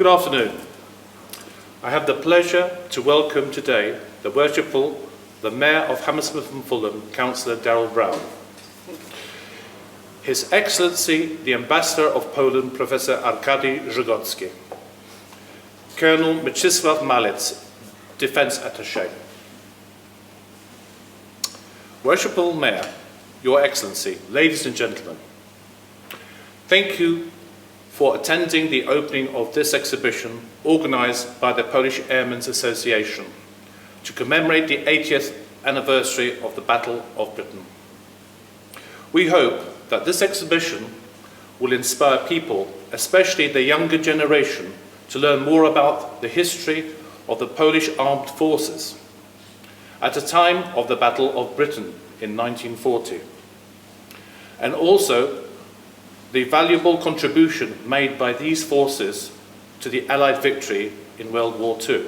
Good afternoon. I have the pleasure to welcome today the Worshipful, the Mayor of Hammersmith and Fulham, Councillor Darrell Brown. His Excellency, the Ambassador of Poland, Professor Arkady Żygocki. Colonel Mieczysław Malec, Defence Attaché. Worshipful Mayor, Your Excellency, ladies and gentlemen, thank you for attending the opening of this exhibition organised by the Polish Airmen Association to commemorate the 80th anniversary of the Battle of Britain. We hope that this exhibition will inspire people, especially the younger generation, to learn more about the history of the Polish armed forces at the time of the Battle of Britain in 1940, and also the valuable contribution made by these forces to the Allied victory in World War II.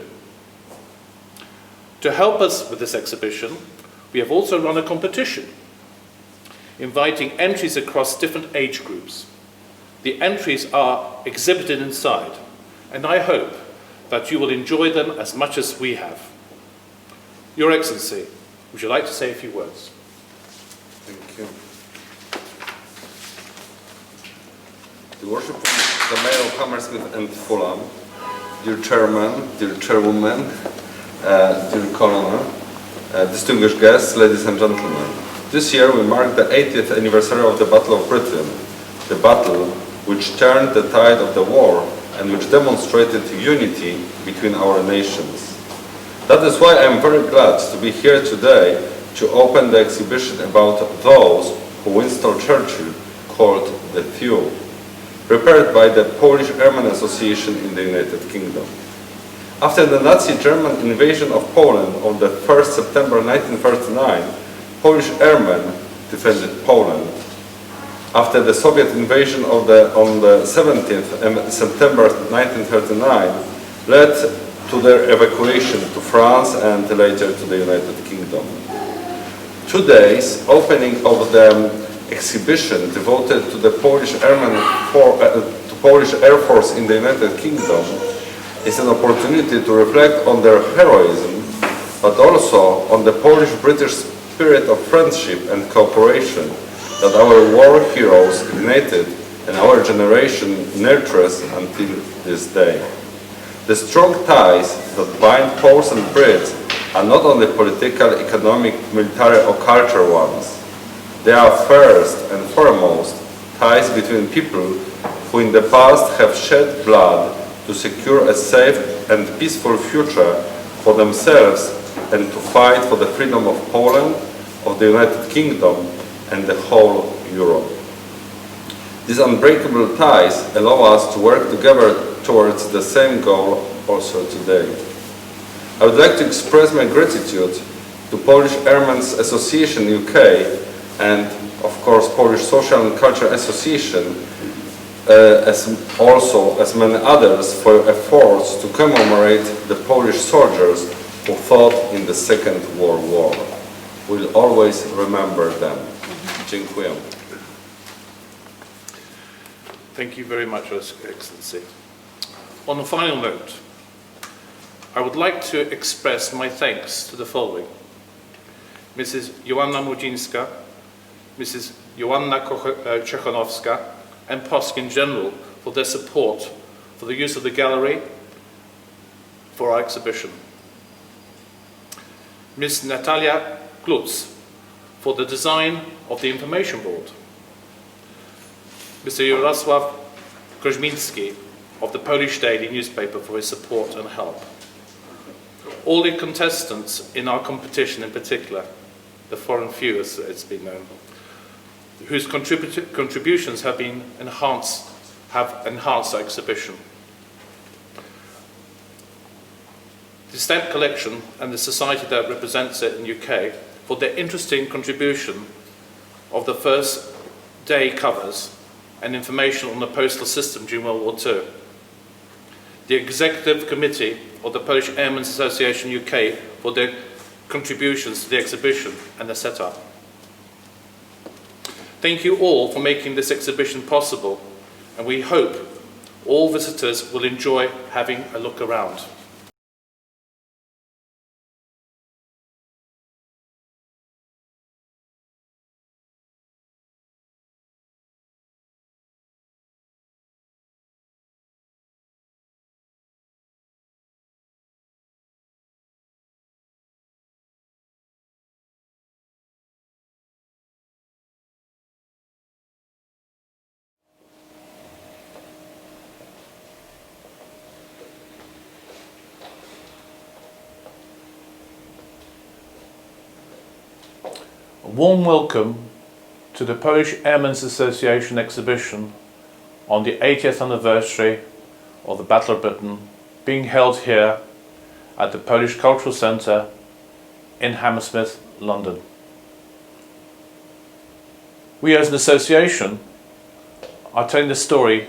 To help us with this exhibition, we have also run a competition, inviting entries across different age groups. The entries are exhibited inside, and I hope that you will enjoy them as much as we have. Your Excellency, would you like to say a few words? Thank you. The Worshipful, the Mayor of Hammersmith and Fulham, dear Chairman, dear Chairwoman, dear Colonel, distinguished guests, ladies and gentlemen. This year we mark the 80th anniversary of the Battle of Britain, the battle which turned the tide of the war and which demonstrated unity between our nations. That is why I am very glad to be here today to open the exhibition about those who Winston Churchill called the few, prepared by the Polish Airmen Association in the United Kingdom. After the Nazi German invasion of Poland on the 1st September 1939, Polish airmen defended Poland. After the Soviet invasion on the 17th September 1939 led to their evacuation to France and later to the United Kingdom. Today's opening of the exhibition devoted to the Polish Polish Air Force in the United Kingdom is an opportunity to reflect on their heroism, but also on the Polish-British spirit of friendship and cooperation that our war heroes ignited and our generation nurtures until this day. The strong ties that bind Poles and Brits are not only political, economic, military or cultural ones. They are first and foremost ties between people who in the past have shed blood to secure a safe and peaceful future for themselves and to fight for the freedom of Poland, of the United Kingdom and the whole Europe. These unbreakable ties allow us to work together towards the same goal also today. I would like to express my gratitude to Polish Airmen's Association UK and of course Polish Social and Cultural Association, as many others, for your efforts to commemorate the Polish soldiers who fought in the Second World War. We'll always remember them. Dziękuję. Thank you very much, Your Excellency. On a final note, I would like to express my thanks to the following: Mrs. Joanna Młodzińska, Mrs. Joanna Czechanowska, and POSC in general for their support for the use of the gallery for our exhibition. Ms. Natalia Klutz for the design of the information board. Mr. Jarosław Koźmiński of the Polish Daily newspaper for his support and help. All the contestants in our competition in particular, the foreign few as it's been known, whose contributions have enhanced our exhibition. The stamp collection and the society that represents it in the UK for their interesting contribution of the first day covers and information on the postal system during World War II. The Executive Committee of the Polish Airmen Association UK for their contributions to the exhibition and the setup. Thank you all for making this exhibition possible, and we hope all visitors will enjoy having a look around. A warm welcome to the Polish Airmen's Association exhibition on the 80th anniversary of the Battle of Britain, being held here at the Polish Cultural Centre in Hammersmith, London. We as an association are telling the story,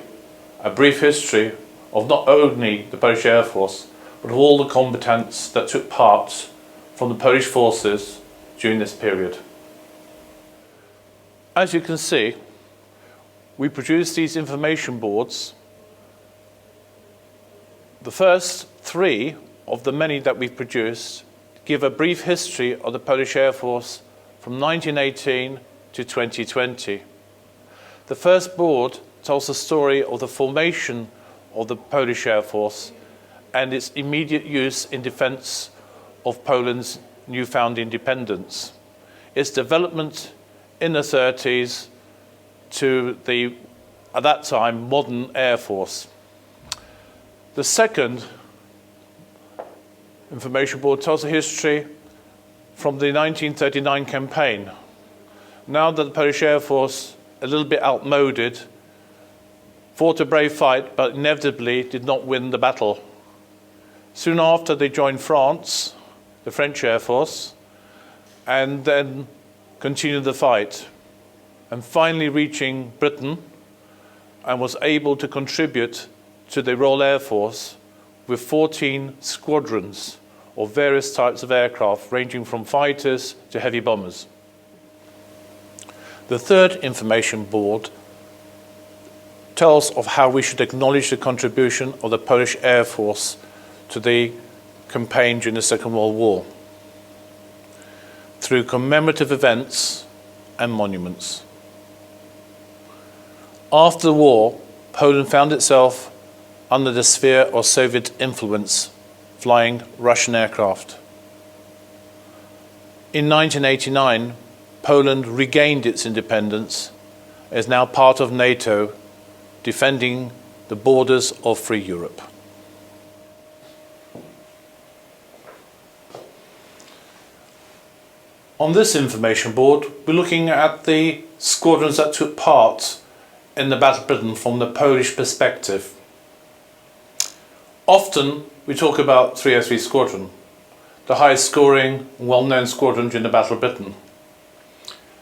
a brief history of not only the Polish Air Force, but of all the combatants that took part from the Polish forces during this period. As you can see, we produced these information boards. The first three of the many that we've produced give a brief history of the Polish Air Force from 1918 to 2020. The first board tells the story of the formation of the Polish Air Force and its immediate use in defense of Poland's newfound independence, its development in the 30s to the, at that time, modern Air Force. The second information board tells a history from the 1939 campaign. Now that the Polish Air Force, a little bit outmoded, fought a brave fight but inevitably did not win the battle. Soon after they joined France, the French Air Force, and then continued the fight, and finally reaching Britain, and was able to contribute to the Royal Air Force with 14 squadrons of various types of aircraft, ranging from fighters to heavy bombers. The third information board tells of how we should acknowledge the contribution of the Polish Air Force to the campaign during the Second World War, through commemorative events and monuments. After the war, Poland found itself under the sphere of Soviet influence, flying Russian aircraft. In 1989, Poland regained its independence, is now part of NATO, defending the borders of free Europe. On this information board, we're looking at the squadrons that took part in the Battle of Britain from the Polish perspective. Often we talk about 303 Squadron, the highest scoring, well-known squadron during the Battle of Britain.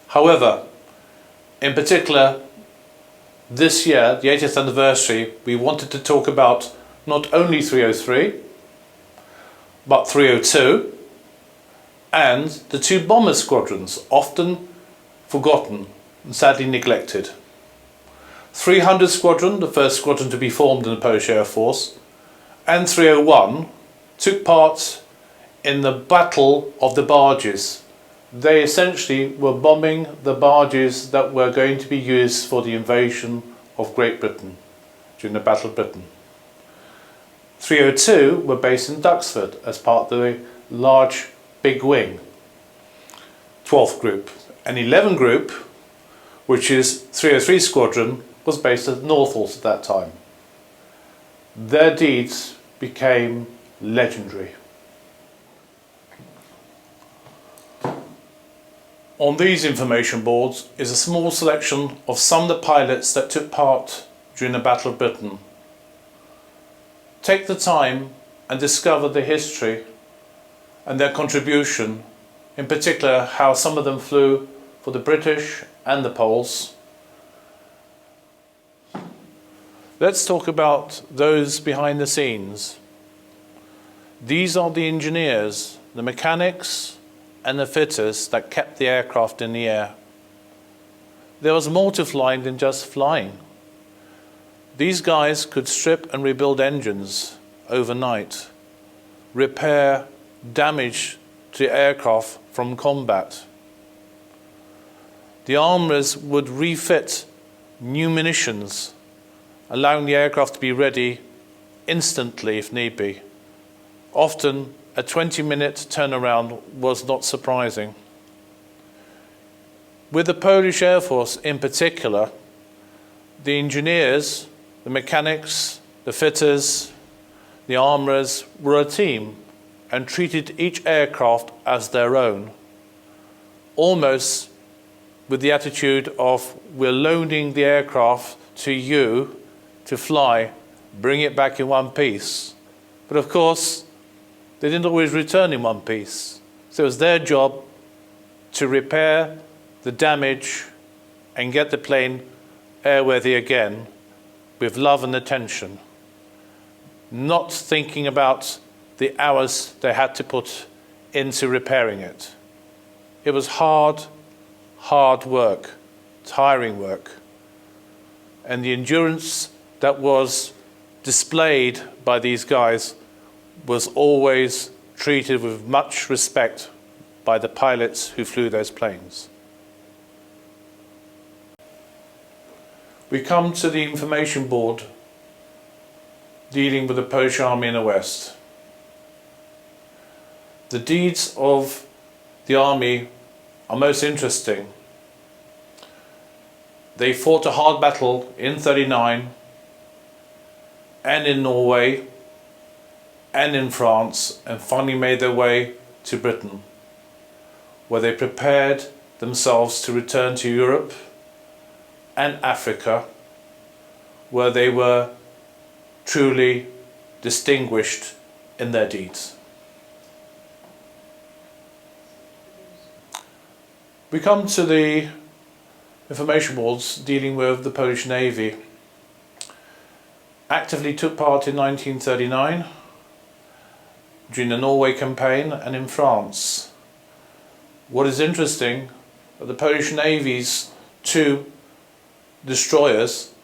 However, in particular, this year, the 80th anniversary, we wanted to talk about not only 303, but 302, and the two bomber squadrons, often forgotten and sadly neglected. 300 Squadron, the first squadron to be formed in the Polish Air Force, and 301 took part in the Battle of the Barges. They essentially were bombing the barges that were going to be used for the invasion of Great Britain during the Battle of Britain. 302 were based in Duxford as part of the large Big Wing 12th Group, and 11 Group, which is 303 Squadron, was based at Northalls at that time. Their deeds became legendary. On these information boards is a small selection of some of the pilots that took part during the Battle of Britain. Take the time and discover the history and their contribution, in particular how some of them flew for the British and the Poles. Let's talk about those behind the scenes. These are the engineers, the mechanics and the fitters that kept the aircraft in the air. There was more to flying than just flying. These guys could strip and rebuild engines overnight, repair damage to aircraft from combat. The armourers would refit new munitions, allowing the aircraft to be ready instantly if need be. Often, a 20-minute turnaround was not surprising. With the Polish Air Force in particular, the engineers, the mechanics, the fitters, the armourers were a team and treated each aircraft as their own, almost with the attitude of, we're loaning the aircraft to you to fly, bring it back in one piece. But of course, they didn't always return in one piece. So it was their job to repair the damage and get the plane airworthy again with love and attention, not thinking about the hours they had to put into repairing it. It was hard work, tiring work. And the endurance that was displayed by these guys was always treated with much respect by the pilots who flew those planes. We come to the information board dealing with the Polish Army in the West. The deeds of the army are most interesting. They fought a hard battle in 1939 and in Norway and in France, and finally made their way to Britain, where they prepared themselves to return to Europe and Africa, where they were truly distinguished in their deeds. We come to the information boards dealing with the Polish Navy. Actively took part in 1939 during the Norway campaign and in France. What is interesting, the Polish Navy's 2 destroyers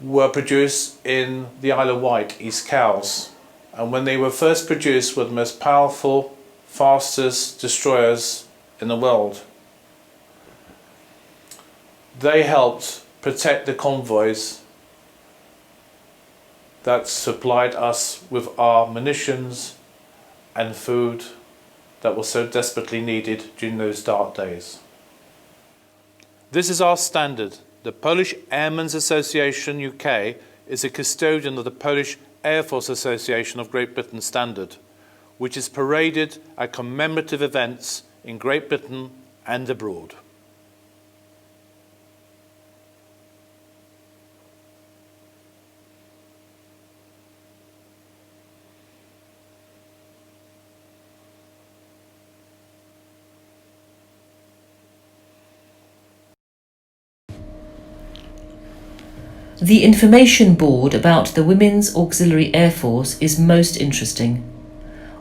were produced in the Isle of Wight, East Cowes, and when they were first produced were the most powerful, fastest destroyers in the world. They helped protect the convoys that supplied us with our munitions and food that was so desperately needed during those dark days. This is our standard. The Polish Airmen's Association UK is a custodian of the Polish Air Force Association of Great Britain standard, which is paraded at commemorative events in Great Britain and abroad. The information board about the Women's Auxiliary Air Force is most interesting.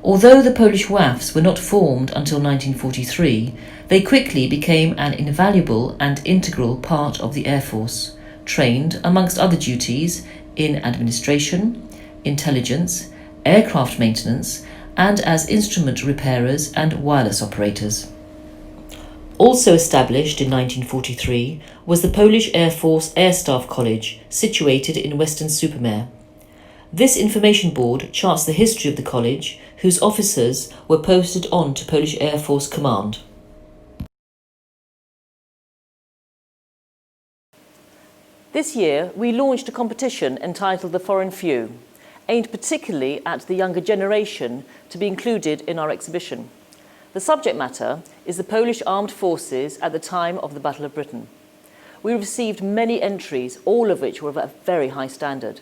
Although the Polish WAFs were not formed until 1943, they quickly became an invaluable and integral part of the Air Force, trained, amongst other duties, in administration, intelligence, aircraft maintenance, and as instrument repairers and wireless operators. Also established in 1943 was the Polish Air Force Air Staff College, situated in Weston-super-Mare. This information board charts the history of the college, whose officers were posted on to Polish Air Force Command. This year, we launched a competition entitled The Foreign Few, aimed particularly at the younger generation to be included in our exhibition. The subject matter is the Polish armed forces at the time of the Battle of Britain. We received many entries, all of which were of a very high standard.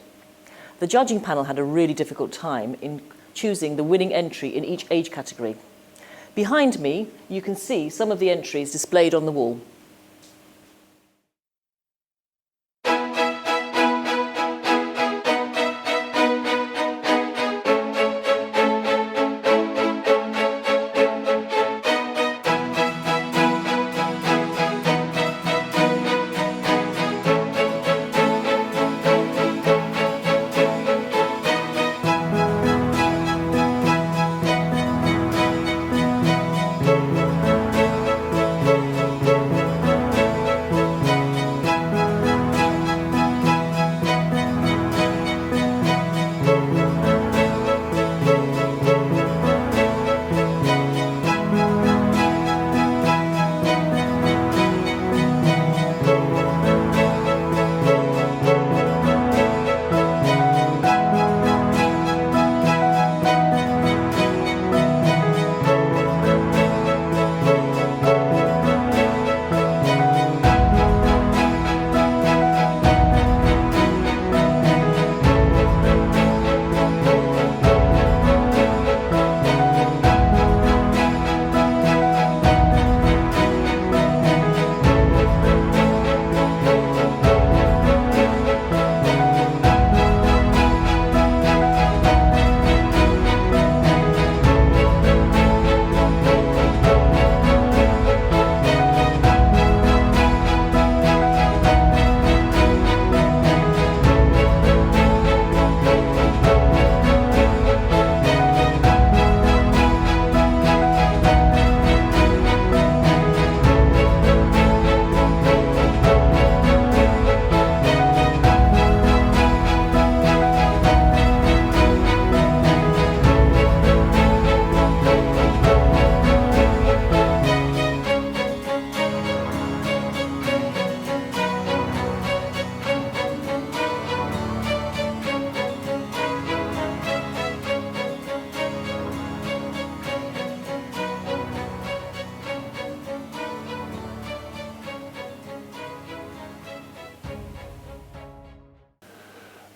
The judging panel had a really difficult time in choosing the winning entry in each age category. Behind me, you can see some of the entries displayed on the wall.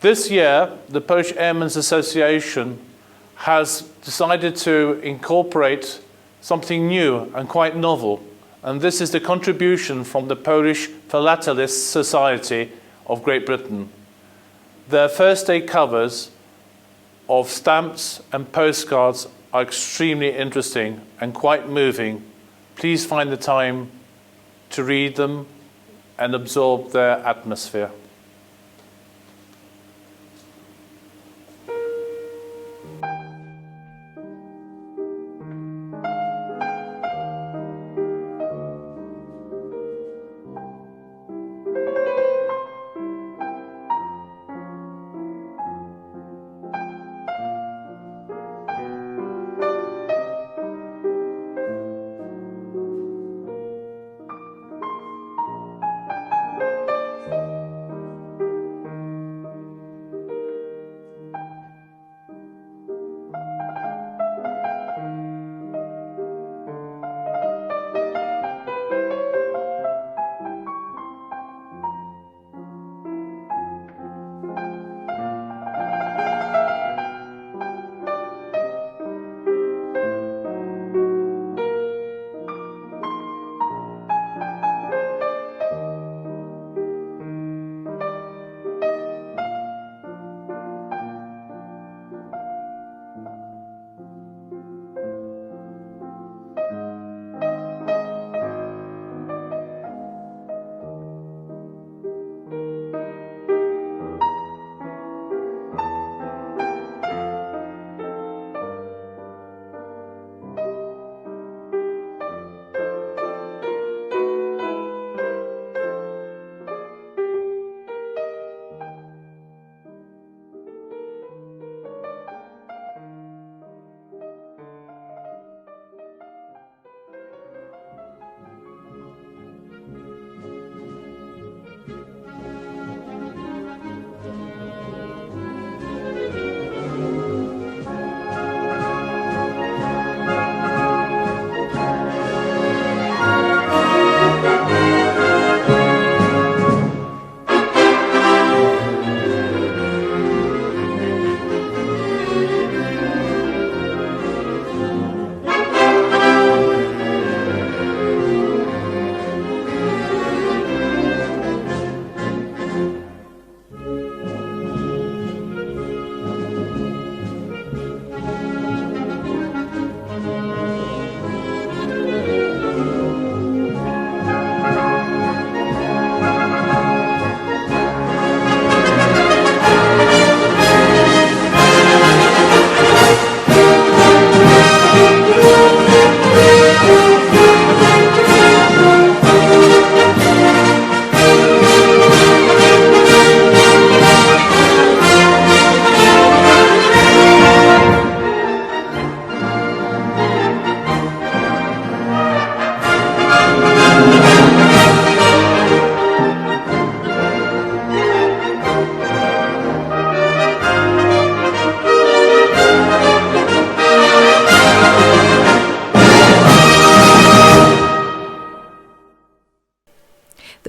This year, the Polish Airmen's Association has decided to incorporate something new and quite novel, and this is the contribution from the Polish Philatelist Society of Great Britain. Their first day covers of stamps and postcards are extremely interesting and quite moving. Please find the time to read them and absorb their atmosphere.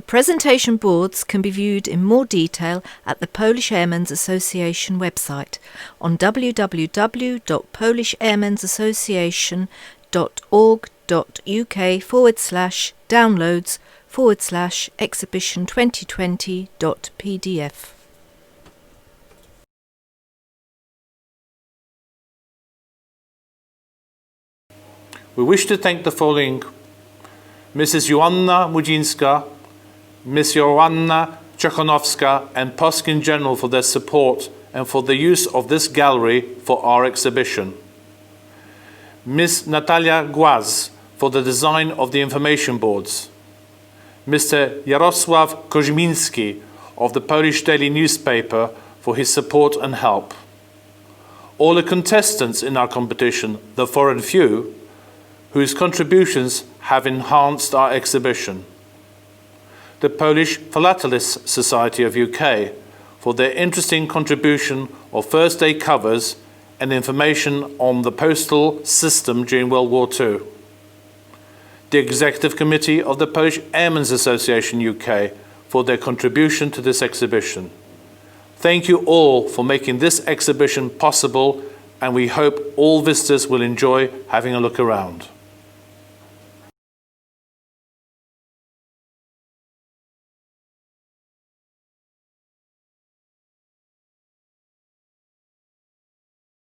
Presentation boards can be viewed in more detail at the Polish Airmen's Association website on www.polishairmensassociation.org.uk/downloads/exhibition 2020.pdf. We wish to thank the following: Mrs. Joanna Mudzinska, Ms. Joanna Czechanowska and POSC in general for their support and for the use of this gallery for our exhibition. Ms. Natalia Głaz for the design of the information boards. Mr. Jarosław Koźmiński of the Polish daily newspaper for his support and help. All the contestants in our competition, the foreign few, whose contributions have enhanced our exhibition. The Polish Philatelist Society of UK for their interesting contribution of first day covers and information on the postal system during World War II. The Executive Committee of the Polish Airmen's Association UK for their contribution to this exhibition. Thank you all for making this exhibition possible, and we hope all visitors will enjoy having a look around.